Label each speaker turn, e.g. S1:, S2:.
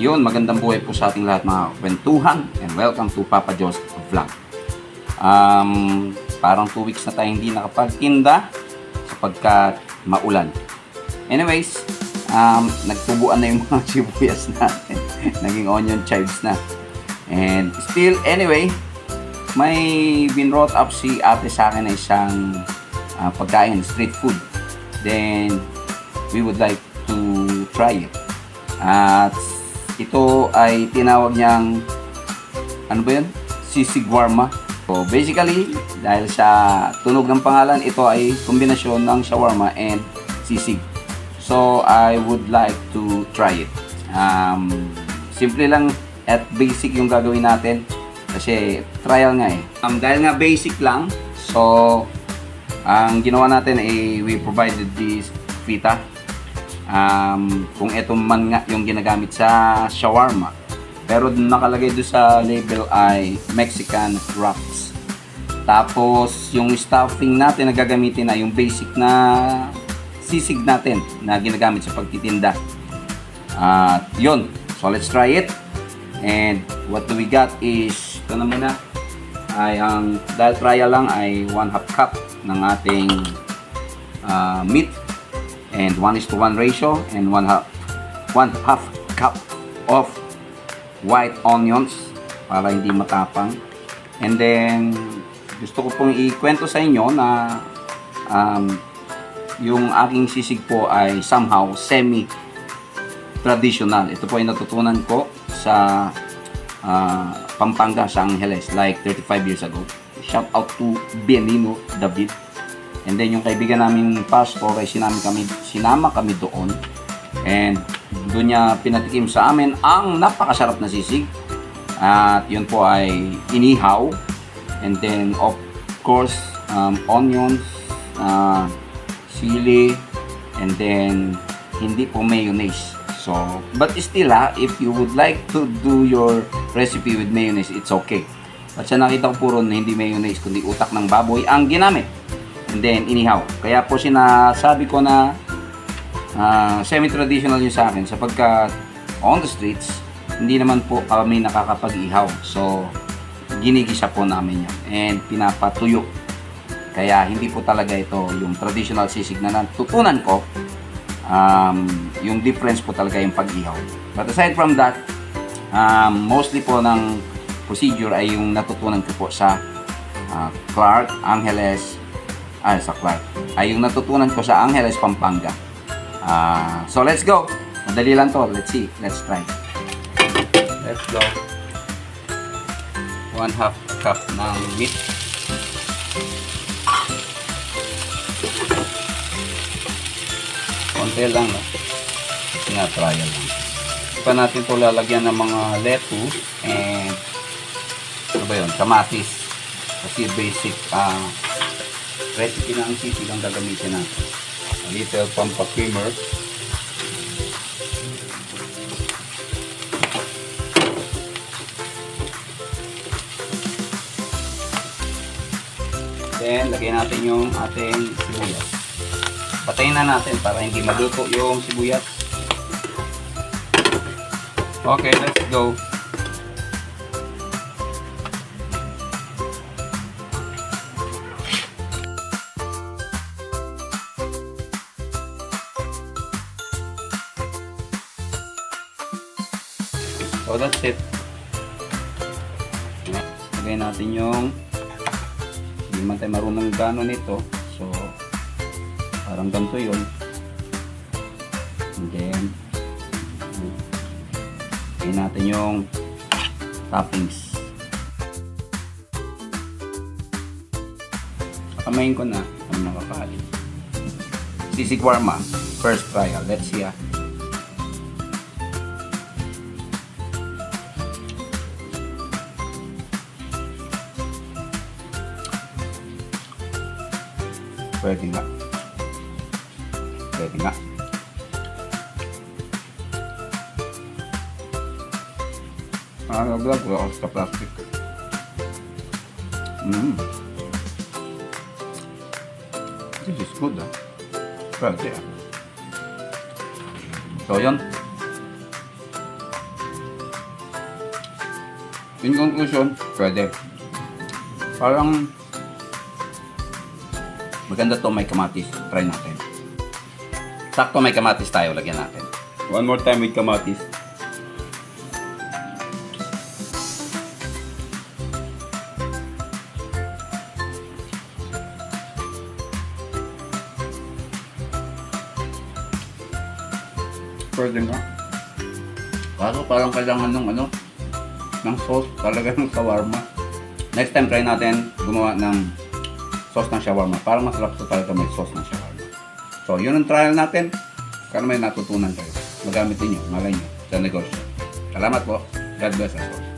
S1: Yun, magandang buhay po sa ating lahat mga kwentuhan and welcome to Papa Joe's Vlog. Parang 2 weeks na tayo hindi nakapagtinda sapagkat maulan. Anyways, nagtubuan na yung mga sibuyas natin. Naging onion chives na. And still, anyway, may binrought up si ate sa akin na isang pagkain, street food. Then, we would like to try it. At ito ay tinawag niyang, ano ba yun? Sisig warma. So basically, dahil sa tunog ng pangalan, ito ay kombinasyon ng shawarma and sisig. So I would like to try it. Simple lang at basic yung gagawin natin kasi trial nga eh. Dahil nga basic lang, so ang ginawa natin ay we provided this feta. Kung ito man nga yung ginagamit sa shawarma, pero nakalagay doon sa label ay Mexican wraps. Tapos yung stuffing natin na gagamitin ay yung basic na sisig natin na ginagamit sa pagtitinda. Yun, so let's try it. And what do we got is ito na muna ay ang dahil trial lang ay 1/2 cup ng ating meat and 1:1 ratio and 1/2 cup of white onions para hindi matapang. And then gusto ko pong ikwento sa inyo na yung aking sisig po ay somehow semi-traditional. Ito po ay natutunan ko sa Pampanga, sa Angeles like 35 years ago. Shout out to Bienino David. And then yung kaibigan namin pastor ay sinama kami doon. And doon niya pinatikim sa amin ang napakasarap na sisig. At yun po ay inihaw. And then of course onions, sili, and then hindi po mayonnaise. So, but still if you would like to do your recipe with mayonnaise, it's okay. At sa nakita ko puro na hindi mayonnaise kundi utak ng baboy ang ginamit. And then inihaw. Kaya po sinasabi ko na semi-traditional yun sa akin sapagkat on the streets hindi naman po kami nakakapag-ihaw. So ginigisa po namin yun and pinapatuyo. Kaya hindi po talaga ito yung traditional sisig na natutunan ko. Yung difference po talaga yung pag-ihaw. But aside from that, mostly po ng procedure ay yung natutunan ko po sa Clark, Angeles, sa Clark. Ay yung natutunan ko sa Angeles, Pampanga. So let's go. Madali lang to. Let's see. Let's try. Let's go. 1/2 cup ng meat. Konti lang, no? Trial lang. Pa natin to lalagyan ng mga lettuce and ano ba yun? Kamatis. Kasi basic recipe ng sisig ang gagamitin natin. A little pampa creamer. Then, lagyan natin yung ating sibuyas. Patayin na natin para hindi maluto yung sibuyas. Okay, let's go. So that's it. Lagay natin yung hindi man tayo marunong gano'n nito. So parang ganito yun. And then lagay natin yung toppings. Kamayin ko na ang nakapali. Sisig warma. First trial. Let's see Pwede nga. Pwede nga. Naglag ko ako sa plastic. This is good Pwede So yun. In conclusion, pwede. Parang maganda to, may kamatis. Try natin. Sakto may kamatis tayo, lagyan natin. One more time with kamatis. Pwede nga. Kaso parang kailangan ng sauce talaga ng shawarma. Next time try natin gumawa ng sauce ng shawarma. Parang masarap sa talaga may sauce ng shawarma. So yun ang trial natin. Kaya may natutunan kayo. Magamit niyo, malay niyo sa negosyo. Salamat po. God bless us all.